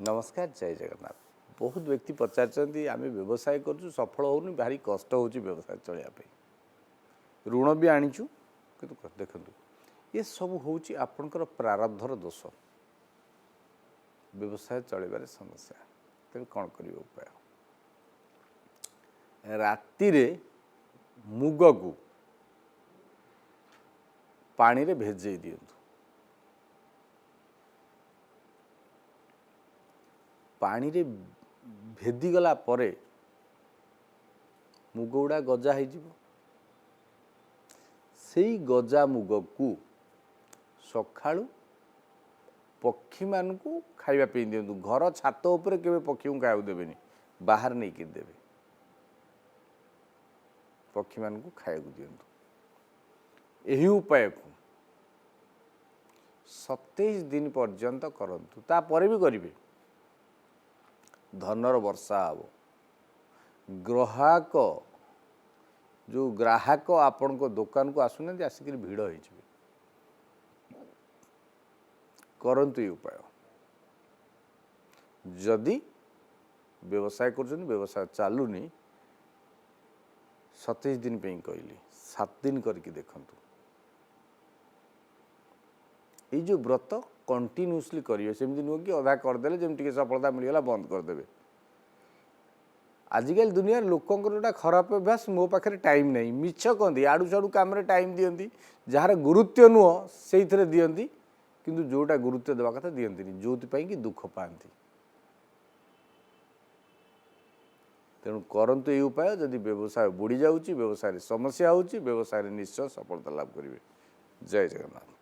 नमस्कार जय जगन्नाथ। बहुत व्यक्ति पचार आम व्यवसाय कर सफल होनी भारी कष्ट हो व्यवसाय चलने ऋण भी आनीचु कि देखु ये सब हूँ आपणकर प्रारब्धर दोष व्यवसाय चलबार समस्या। तेज कौन कर उपाय राति मुग को पानी रे भेजे दिंतु पानी रे भेदीगला परे मुग गुड़ा गजा हो गजा मुग को सकाळु पक्षी मान को खाइबा पे दिंतु। घर छात उपरे केबे पक्षी को खाइबा देबेनी बाहर नहीं कि देबे पक्षी मान को खाइबा दिंतु। यही उपाय को 27 दिन पर्यंत करंतु तापर भी करिवे धनर वर्षा हम ग्राहक जो ग्राहक आपण को दुकान को आसुना आसिक भिड़ हो करंतु ये उपाय जदि व्यवसाय कर व्यवसाय चलुनी 27 दिन पे कहली 7 दिन करके देखंतु ये जो व्रत कंटिन्यूअसली करिए सेमती नुह कि अधा करदे जमी सफलता मिलगला बंद करदे। आजिकल दुनिया लोकंर जोटा खराब अभ्यास मो पाखे टाइम नहीं मिछ कहती आड़ू साड़ू कम टाइम दियंती जार गुरुत्व नुह से दियंती किंतु जोटा गुरुत्व देवा कथा दियंती जो कि दुख पाती। तेणु करंतु ये उपाय जदि व्यवसाय बुड़ी जाऊँगी व्यवसाय समस्या होची व्यवसाय निश्चय सफलता लाभ करेंगे। जय जगन्नाथ।